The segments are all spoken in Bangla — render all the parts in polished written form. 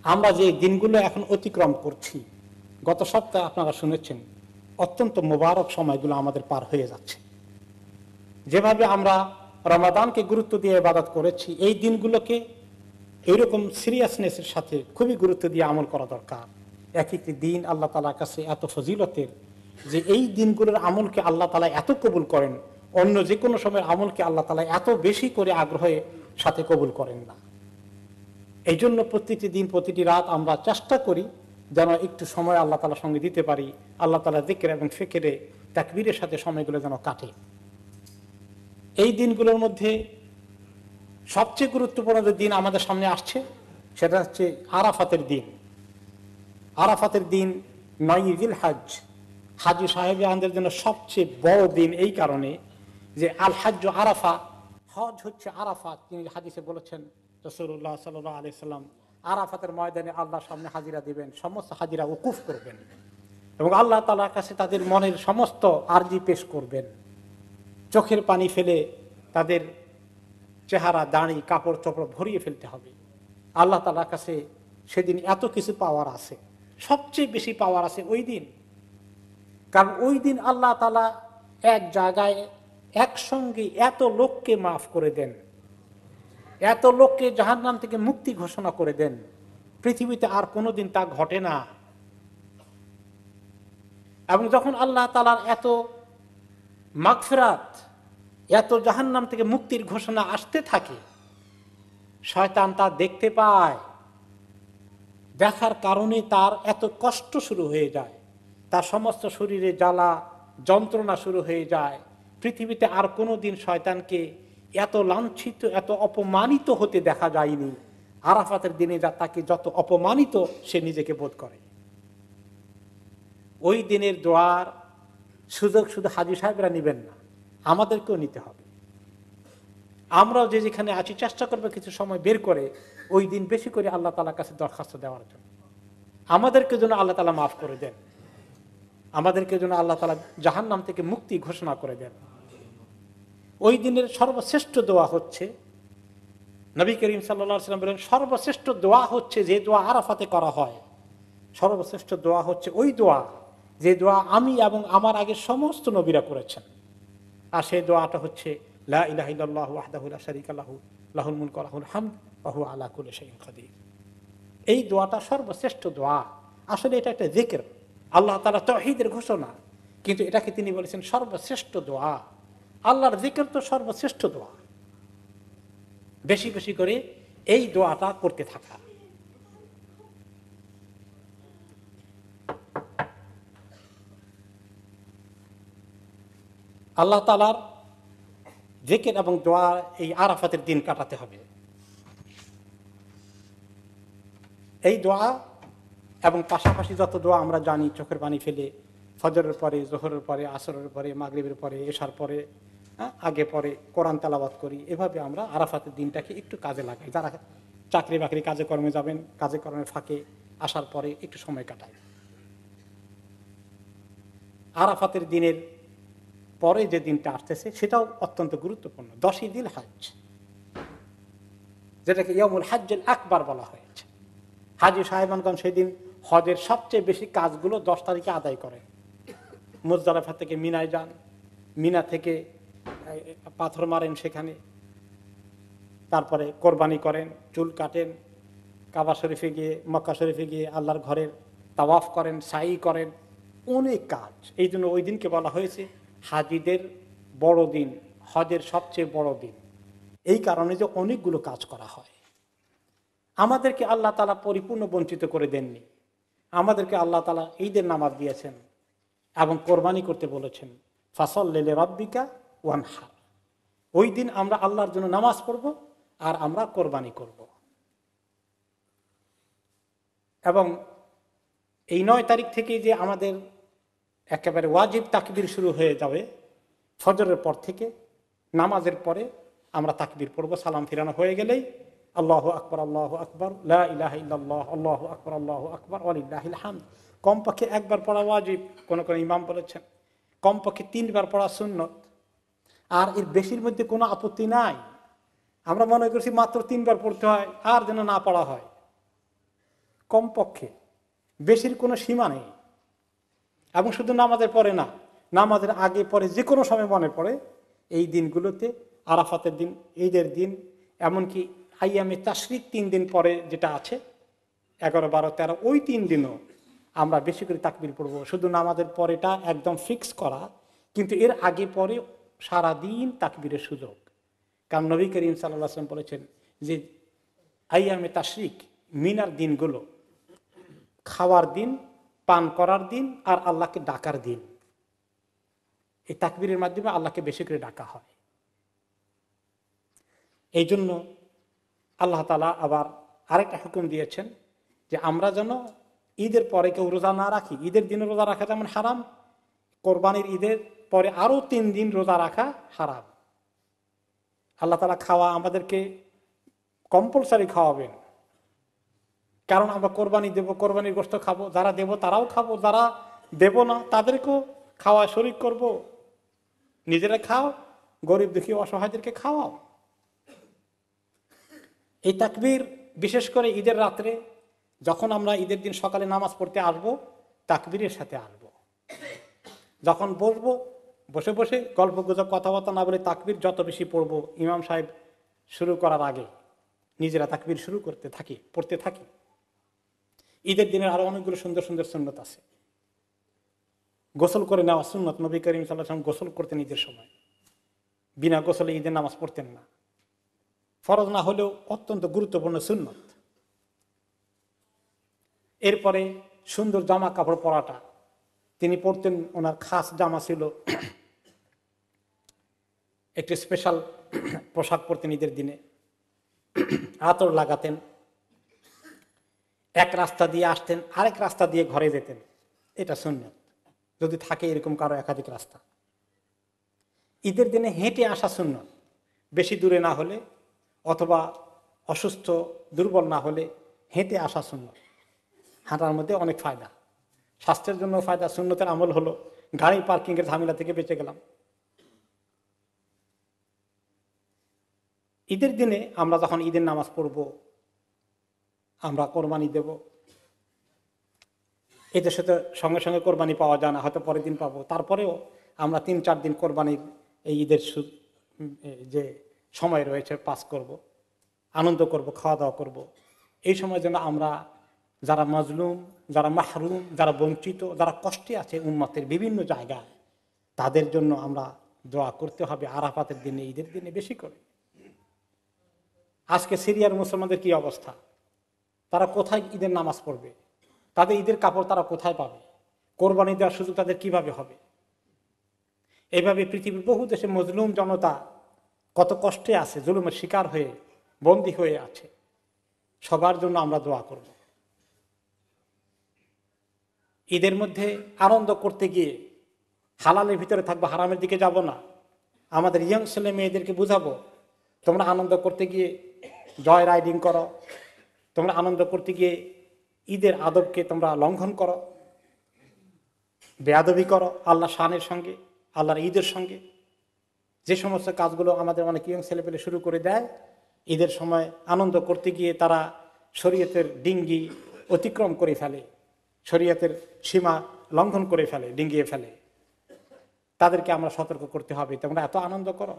আমরা যে দিনগুলো এখন অতিক্রম করছি, গত সপ্তাহে আপনারা শুনেছেন অত্যন্ত মোবারক সময়গুলো আমাদের পার হয়ে যাচ্ছে। যেভাবে আমরা রমাদানকে গুরুত্ব দিয়ে ইবাদত করেছি, এই দিনগুলোকে এইরকম সিরিয়াসনেসের সাথে খুবই গুরুত্ব দিয়ে আমল করা দরকার। এক একটি দিন আল্লাহ তাআলার কাছে এত ফজিলতের যে এই দিনগুলোর আমলকে আল্লাহ তাআলা এত কবুল করেন, অন্য যে কোনো সময়ের আমলকে আল্লাহ তাআলা এত বেশি করে আগ্রহের সাথে কবুল করেন না। এই জন্য প্রতিটি দিন প্রতিটি রাত আমরা চেষ্টা করি যেন একটু সময় আল্লাহ তাআলার সঙ্গে দিতে পারি, আল্লাহ তাআলা যিকির এবং ফিকিরে তাকবীরের সাথে সময়গুলো যেন কাটে। এই দিনগুলোর মধ্যে সবচেয়ে গুরুত্বপূর্ণ যে দিন আমাদের সামনে আসছে সেটা হচ্ছে আরাফাতের দিন। আরাফাতের দিন 9 জিলহজ, হাজী সাহেবদের জন্য সবচেয়ে বড় দিন এই কারণে যে আল হজ্জ আরাফা, হজ হচ্ছে আরাফাত। তিনি হাদিসে বলেছেন রাসূলুল্লাহ সাল্লাল্লাহু আলাইহি সাল্লাম, আরাফাতের ময়দানে আল্লাহর সামনে হাজিরা দিবেন, সমস্ত হাজিরা উকুফ করবেন এবং আল্লাহ তাআলার কাছে তাদের মনের সমস্ত আরজি পেশ করবেন। চোখের পানি ফেলে তাদের চেহারা, দাড়ি, কাপড় চোপড় ভরিয়ে ফেলতে হবে। আল্লাহ তাআলার কাছে সেদিন এত কিছু পাওয়ার আছে, সবচেয়ে বেশি পাওয়ার আছে ওই দিন। কারণ ওই দিন আল্লাহ তাআলা এক জায়গায় একসঙ্গে এত লোককে মাফ করে দেন, এত লোককে জাহান্নাম থেকে মুক্তি ঘোষণা করে দেন, পৃথিবীতে আর কোনোদিন তা ঘটে না। এবং যখন আল্লাহ তাআলার এত মাগফিরাত, এত জাহান্নাম থেকে মুক্তির ঘোষণা আসতে থাকে, শয়তান তা দেখতে পায়, দেখার কারণে তার এত কষ্ট শুরু হয়ে যায়, তার সমস্ত শরীরে জ্বালা যন্ত্রণা শুরু হয়ে যায়। পৃথিবীতে আর কোনোদিন শয়তানকে এত লাঞ্ছিত, এত অপমানিত হতে দেখা যায়নি। আরাফাতের দিনে যা তাকে যত অপমানিত সে নিজেকে বোধ করে। ওই দিনের দোয়ার সুযোগ শুধু হাজী সাহেবরা নেবেন না, আমাদেরকেও নিতে হবে। আমরাও যে যেখানে আছি চেষ্টা করবো কিছু সময় বের করে ওই দিন বেশি করে আল্লাহ তাআলার কাছে দরখাস্ত দেওয়ার জন্য। আমাদেরকে যেন আল্লাহ তাআলা মাফ করে দেন, আমাদেরকে যেন আল্লাহ তাআলা জাহান্নাম থেকে মুক্তি ঘোষণা করে দেন। ওই দিনের সর্বশ্রেষ্ঠ দোয়া হচ্ছে, নবী করিম সাল্লাল্লাহু আলাইহি ওয়াসাল্লাম বলেন, সর্বশ্রেষ্ঠ দোয়া হচ্ছে যে দোয়া আরাফাতে করা হয়। সর্বশ্রেষ্ঠ দোয়া হচ্ছে ওই দোয়া যে দোয়া আমি এবং আমার আগে সমস্ত নবীরা করেছেন। আর সেই দোয়াটা হচ্ছে লা ইলাহা ইল্লাল্লাহু ওয়াহদাহু লা শারীকা লাহু লাহুল মুলকু ওয়া লাহুল হামদ ওয়া হুয়া আলা কুল্লি শাইইন কাদির। এই দোয়াটা সর্বশ্রেষ্ঠ দোয়া। আসলে এটা একটা জিকির, আল্লাহ তাআলা তাওহীদের ঘোষণা, কিন্তু এটাকে তিনি বলেছেন সর্বশ্রেষ্ঠ দোয়া। আল্লাহর জিকির তো সর্বশ্রেষ্ঠ দোয়া। বেশি বেশি করে এই দোয়াটা করতে থাকা। আল্লাহ তাআলার জিকির এবং দোয়া এই আরাফাতের দিন কাটাতে হবে। এই দোয়া এবং পাশাপাশি যত দোয়া আমরা জানি, চোখের পানি ফেলে ফজরের পরে, জোহরের পরে, আসরের পরে, মাগরিবের পরে, এশার পরে, আগে পরে কোরআন তেলাওয়াত করি, এভাবে আমরা আরাফাতের দিনটাকে একটু কাজে লাগাই। যারা চাকরি বাকরি কাজে কর্মে যাবেন, কাজে কর্মের ফাঁকে আসার পরে একটু সময় কাটাই। আরাফাতের দিনের পরে যে দিনটা আসতেছে সেটাও অত্যন্ত গুরুত্বপূর্ণ, 10ই জিলহজ, যেটাকে ইয়ামুল হজ্জুল আকবার বলা হয়েছে। হাজী সাহেবানগণ সেদিন হজের সবচেয়ে বেশি কাজগুলো 10 তারিখে আদায় করেন। মুজদালিফা থেকে মিনায় যান, মিনা থেকে পাথর মারেন সেখানে, তারপরে কোরবানি করেন, চুল কাটেন, কাবা শরীফে গিয়ে, মক্কা শরীফে গিয়ে আল্লাহর ঘরের তাওয়াফ করেন, সাই করেন, অনেক কাজ। এই জন্য ওই দিনকে বলা হয়েছে হাজীদের বড় দিন, হজের সবচেয়ে বড় দিন, এই কারণে যে অনেকগুলো কাজ করা হয়। আমাদেরকে আল্লাহ তাআলা পরিপূর্ণ বঞ্চিত করে দেননি। আমাদেরকে আল্লাহ তাআলা ঈদের নামাজ দিয়েছেন এবং কোরবানি করতে বলেছেন, ফাসাল্লি লিরাব্বিকা ওয়ানহার। ওই দিন আমরা আল্লাহর জন্য নামাজ পড়ব আর আমরা কোরবানি করব। এবং এই 9 তারিখ থেকে যে আমাদের একেবারে ওয়াজিব তাকবীর শুরু হয়ে যাবে, ফজরের পর থেকে নামাজের পরে আমরা তাকবীর পড়ব। সালাম ফিরানো হয়ে গেলেই আল্লাহু আকবার, আল্লাহু আকবার, লা ইলাহা ইল্লাল্লাহ, আল্লাহু আকবার, আল্লাহু আকবার, ওয়া লিল্লাহিল হামদ। কমপক্ষে একবার পড়া ওয়াজিব, কোন কোন ইমাম বলেছেন। কমপক্ষে 3 বার পড়া সুন্নত। আর এর বেশির মধ্যে কোনো আপত্তি নাই। আমরা মনে করছি মাত্র 3 বার পড়তে হয় আর যেন না পড়া হয়। কমপক্ষে, বেশির কোনো সীমা নেই। এবং শুধু নামাজের পরে না, নামাজের আগে পরে যে কোনো সময় মনে পড়ে এই দিনগুলোতে, আরাফাতের দিন, ঈদের দিন, এমনকি আইয়ামে তাশরিক 3 দিন পরে যেটা আছে 11, 12, 13, ওই 3 দিনও আমরা বেশি করে তাকবীর পড়ব। শুধু নামাজের পরেটা একদম ফিক্স করা, কিন্তু এর আগে পরে সারাদিন তাকবীরের সুযোগ। কারণ নবী করিম সাল্লাল্লাহু আলাইহি ওয়াসাল্লাম বলেছেন যে আইয়ামে তাশরিক, মিনার দিনগুলো খাওয়ার দিন, পান করার দিন আর আল্লাহকে ডাকার দিন। এই তাকবীরের মাধ্যমে আল্লাহকে বেশি করে ডাকা হয়। এই জন্য আল্লাহ তাআলা আবার আরেকটা হুকুম দিয়েছেন যে আমরা যেন ঈদের পরে কেউ রোজা না রাখি। ঈদের দিনে রোজা রাখা যেমন হারাম, কোরবানির ঈদের পরে আরো 3 দিন রোজা রাখা হারাম। আল্লাহ তাআলা খাওয়া আমাদেরকে কম্পালসারি খাওয়াবেন, কারণ আমরা কোরবানি দেব, কোরবানির গোশত খাবো, যারা দেব তারাও খাবো, যারা দেব না তাদেরকেও খাওয়া শরীক করব। নিজেরা খাও, গরিব দুঃখী অসহায়দেরকে খাওয়াও। এই তাকবীর বিশেষ করে ঈদের রাত্রে যখন আমরা ঈদের দিন সকালে নামাজ পড়তে আসবো, তাকবীরের সাথে আসবো। যখন বসবো, বসে বসে গল্প গুজব কথাবার্তা না বলে তাকবীর যত বেশি পড়বো, ইমাম সাহেব শুরু করার আগে নিজেরা তাকবীর শুরু করতে থাকি, পড়তে থাকি। ঈদের দিনের আরো অনেকগুলো সুন্দর সুন্দর সুন্নত আছে। গোসল করে নেওয়া সুন্নত। নবী করিম সাল্লাল্লাহু আলাইহি ওয়াসাল্লাম গোসল করতেন ঈদের সময়, বিনা গোসলে ঈদের নামাজ পড়তেন না। ফরজ না হলেও অত্যন্ত গুরুত্বপূর্ণ সুন্নত। এরপরে সুন্দর জামা কাপড় পরাটা, তিনি পরতেন, ওনার খাস জামা ছিল, একটি স্পেশাল পোশাক পরতেন ঈদের দিনে, আতর লাগাতেন, এক রাস্তা দিয়ে আসতেন, আরেক রাস্তা দিয়ে ঘরে যেতেন। এটা সুন্নত, যদি থাকে এরকম কারো একাধিক রাস্তা। ঈদের দিনে হেঁটে আসা সুন্নত, বেশি দূরে না হলে অথবা অসুস্থ দুর্বল না হলে হেঁটে আসা সুন্নত। হাঁটার মধ্যে অনেক ফায়দা, স্বাস্থ্যের জন্য ফায়দা। সুন্নতের আমল হলো গাড়ি পার্কিংয়ের ঝামেলা থেকে বেঁচে গেলাম। ঈদের দিনে আমরা যখন ঈদের নামাজ পড়ব, আমরা কোরবানি দেব। এদের সাথে সঙ্গে সঙ্গে কোরবানি পাওয়া যায় না, হয়তো পরের দিন পাবো। তারপরেও আমরা 3-4 দিন কোরবানির এই ঈদের যে সময় রয়েছে পাস করব, আনন্দ করব, খাওয়া দাওয়া করব। এই সময় যেন আমরা যারা মাজলুম, যারা মাহরুম, যারা বঞ্চিত, যারা কষ্টে আছে উম্মতের বিভিন্ন জায়গায়, তাদের জন্য আমরা দোয়া করতে হবে আরাফাতের দিনে, ঈদের দিনে বেশি করে। আজকে সিরিয়ার মুসলমানদের কি অবস্থা? তারা কোথায় ঈদের নামাজ পড়বে? তাদের ঈদের কাপড় তারা কোথায় পাবে? কোরবানি দেওয়ার সুযোগ তাদের কিভাবে হবে? এইভাবে পৃথিবীর বহু দেশে মজলুম জনতা কত কষ্টে আছে, জুলুমের শিকার হয়ে বন্দী হয়ে আছে। সবার জন্য আমরা দোয়া করব। ঈদের মধ্যে আনন্দ করতে গিয়ে হালালের ভিতরে থাকবো, হারামের দিকে যাব না। আমাদের ইয়ং ছেলে মেয়েদেরকে বুঝাবো, তোমরা আনন্দ করতে গিয়ে জয় রাইডিং করো, তোমরা আনন্দ করতে গিয়ে ঈদের আদবকে তোমরা লঙ্ঘন করো, বেয়াদবি করো আল্লাহ শানের সঙ্গে, আল্লাহর ঈদের সঙ্গে। যে সমস্ত কাজগুলো আমাদের অনেক ইয়ং ছেলেপেলে শুরু করে দেয়, ঈদের সময় আনন্দ করতে গিয়ে তারা শরীয়তের ডিঙ্গি অতিক্রম করে ফেলে, শরীয়তের সীমা লঙ্ঘন করে ফেলে, ডিঙ্গিয়ে ফেলে। তাদেরকে আমরা সতর্ক করতে হবে, তোমরা এত আনন্দ করো।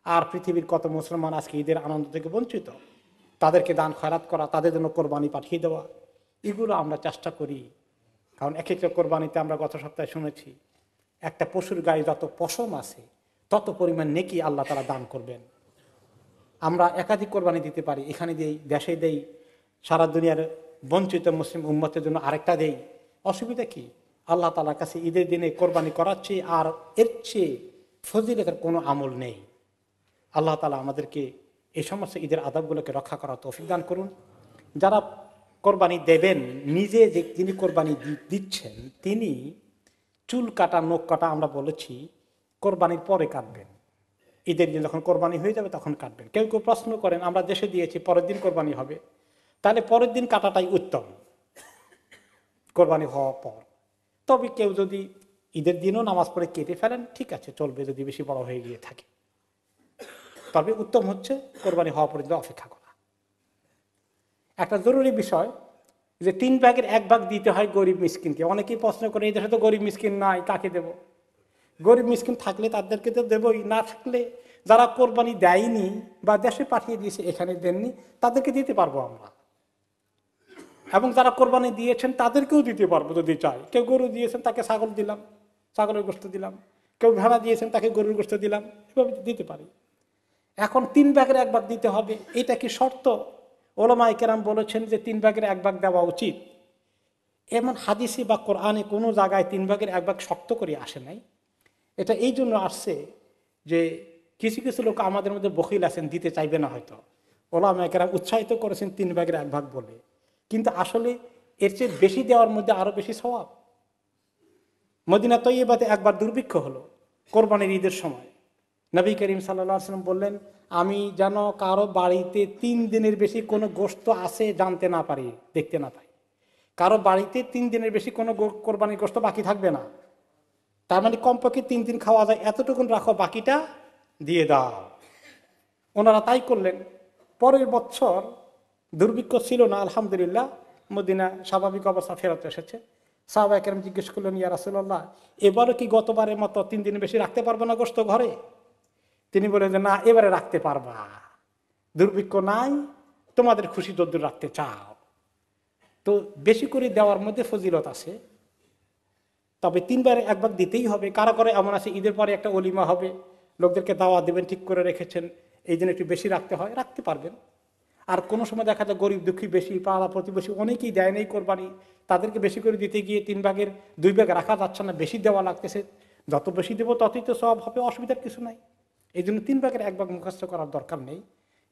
আর পৃথিবীর কত মুসলমান আজকে ঈদের আনন্দ থেকে বঞ্চিত, তাদেরকে দান খয়রাত করা, তাদের জন্য কোরবানি পাঠিয়ে দেওয়া, এগুলো আমরা চেষ্টা করি। কারণ এক একটা কোরবানিতে আমরা গত সপ্তাহে শুনেছি, একটা পশুর গায়ে যত পশম আছে তত পরিমাণ নেকি আল্লাহ তাআলা দান করবেন। আমরা একাধিক কোরবানি দিতে পারি, এখানে দেই, দেশে দেই, সারা দুনিয়ার বঞ্চিত মুসলিম উম্মতের জন্য আরেকটা দেই, অসুবিধা কি? আল্লাহ তাআলার কাছে ঈদের দিনে কোরবানি করার চেয়ে আর এর চেয়ে ফজিলতের কোনো আমল নেই। আল্লাহ তাআলা আমাদেরকে এই সমস্ত ঈদের আদবগুলোকে রক্ষা করার তৌফিক দান করুন। যারা কোরবানি দেবেন, নিজে যে যিনি কোরবানি দিচ্ছেন তিনি চুল কাটা, নখ কাটা আমরা বলেছি কোরবানির পরে কাটবেন। ঈদের দিন যখন কোরবানি হয়ে যাবে তখন কাটবেন। কেউ কেউ প্রশ্ন করেন, আমরা দেশে দিয়েছি পরের দিন কোরবানি হবে, তাহলে পরের দিন কাটাটাই উত্তম কোরবানি হওয়ার পর। তবে কেউ যদি ঈদের দিনও নামাজ পড়ে কেটে ফেলেন, ঠিক আছে, চলবে, যদি বেশি বড় হয়ে গিয়ে থাকে। তবে উত্তম হচ্ছে কোরবানি হওয়া পর্যন্ত অপেক্ষা করা। একটা জরুরি বিষয়, যে 3/1 দিতে হয় গরিব মিসকিনকে। অনেকেই প্রশ্ন করে এই দেশে তো গরিব মিসকিন নাই, কাকে দেব? গরিব মিসকিন থাকলে তাদেরকে তো দেবই, না থাকলে যারা কোরবানি দেয়নি বা দেশে পাঠিয়ে দিয়েছে এখানে দেননি তাদেরকে দিতে পারবো আমরা। এবং যারা কোরবানি দিয়েছেন তাদেরকেও দিতে পারবো যদি চাই। কেউ গরু দিয়েছেন তাকে ছাগল দিলাম, ছাগলের গোশত দিলাম। কেউ ভেড়া দিয়েছেন তাকে গরুর গোশত দিলাম, এভাবে দিতে পারি। এখন 3/1 দিতে হবে, এটা কি শর্ত? ওলামায়ে কেরাম বলেছেন যে 3/1 দেওয়া উচিত। এমন হাদিসে বা কোরআনে কোনো জায়গায় 3/1 শর্ত করে আসে নাই। এটা এই জন্য আসছে যে কিছু কিছু লোক আমাদের মধ্যে বখিল আছেন, দিতে চাইবে না হয়তো। ওলামায়ে কেরাম উৎসাহিত করেছেন 3/1 বলে, কিন্তু আসলে এর চেয়ে বেশি দেওয়ার মধ্যে আরো বেশি সওয়াব। মদিনা তৈয়বাতে একবার দুর্ভিক্ষ হলো কোরবানির ঈদের সময়। নবী করিম সাল্লাল্লাহু আলাইহি ওয়াসাল্লাম বললেন, আমি যেন কারো বাড়িতে 3 দিনের বেশি কোনো গোশত আছে জানতে না পারি, দেখতে না পাই। কারো বাড়িতে 3 দিনের বেশি কোনো কোরবানির গোশত বাকি থাকবে না। তার মানে কমপক্ষে 3 দিন খাওয়া যায়, এতটুকুন রাখো, বাকিটা দিয়ে দাও। ওনারা তাই করলেন। পরের বছর দুর্ভিক্ষ ছিল না, আলহামদুলিল্লাহ, মদিনা স্বাভাবিক অবস্থা ফেরত এসেছে। সাহাবায়ে কেরাম জিজ্ঞেস করলেন, ইয়া রাসূলুল্লাহ, এবারও কি গতবারের মতো 3 দিন বেশি রাখতে পারবে না গোশত ঘরে? তিনি বলেন যে না, এবারে রাখতে পারবা, দুর্ভিক্ষ নাই, তোমাদের খুশি যদ্দূর রাখতে চাও। তো বেশি করে দেওয়ার মধ্যে ফজিলত আছে, তবে 3/1 দিতেই হবে। কারো করে এমন আছে ঈদের পরে একটা অলিমা হবে, লোকদেরকে দাওয়াত দেবেন, ঠিক করে রেখেছেন, এই জন্য একটু বেশি রাখতে হয়, রাখতে পারবেন। আর কোনো সময় দেখা যায় গরিব দুঃখী বেশি, পাড়া প্রতিবেশী অনেকেই দেয় নেই কোরবানি, তাদেরকে বেশি করে দিতে গিয়ে 3/2 রাখা যাচ্ছে না, বেশি দেওয়া লাগতেছে। যত বেশি দেবো ততই তো সওয়াব হবে, অসুবিধার কিছু নাই। এই জন্য 3/1 মুখস্থ করার দরকার নেই।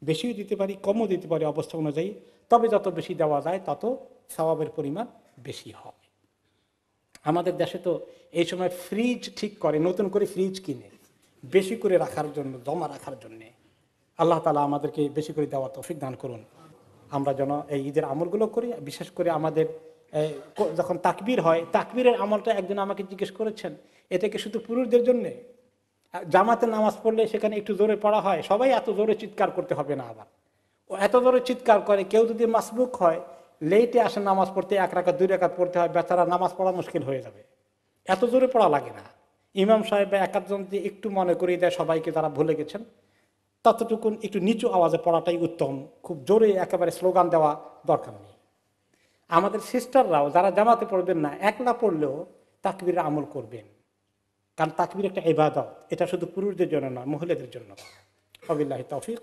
বেশিও দিতে পারি, কমও দিতে পারি অবস্থা অনুযায়ী, তবে যত বেশি দেওয়া যায় তত সওয়াবের পরিমাণ বেশি হবে। আমাদের দেশে তো এই সময় ফ্রিজ ঠিক করে, নতুন করে ফ্রিজ কিনে বেশি করে রাখার জন্য, জমা রাখার জন্যে। আল্লাহ তাআলা আমাদেরকে বেশি করে দেওয়ার তৌফিক দান করুন। আমরা যেন এই ঈদের আমলগুলো করি। বিশেষ করে আমাদের যখন তাকবীর হয়, তাকবীরের আমলটা একজন আমাকে জিজ্ঞেস করেছেন, এটা কি শুধু পুরুষদের জন্যে? জামাতে নামাজ পড়লে সেখানে একটু জোরে পড়া হয়, সবাই এত জোরে চিৎকার করতে হবে না। আবার ও এত জোরে চিৎকার করে, কেউ যদি মাসবুক হয়, লেটে আসে নামাজ পড়তে, 1 রাকাত 2 রাকাত পড়তে হয়, বেচারা নামাজ পড়া মুশকিল হয়ে যাবে। এত জোরে পড়া লাগে না। ইমাম সাহেব বা একাধজন যে একটু মনে করিয়ে দেয় সবাইকে, তারা ভুলে গেছেন, ততটুকুন একটু নিচু আওয়াজে পড়াটাই উত্তম। খুব জোরে একেবারে স্লোগান দেওয়া দরকার নেই। আমাদের সিস্টাররাও যারা জামাতে পড়বেন না, একলা পড়লেও তাকবীরের আমল করবেন, কারণ তাকবীর একটা ইবাদত। এটা শুধু পুরুষদের জন্য নয়, মহিলাদের জন্য। ওয়াবিল্লাহি তাওফিক।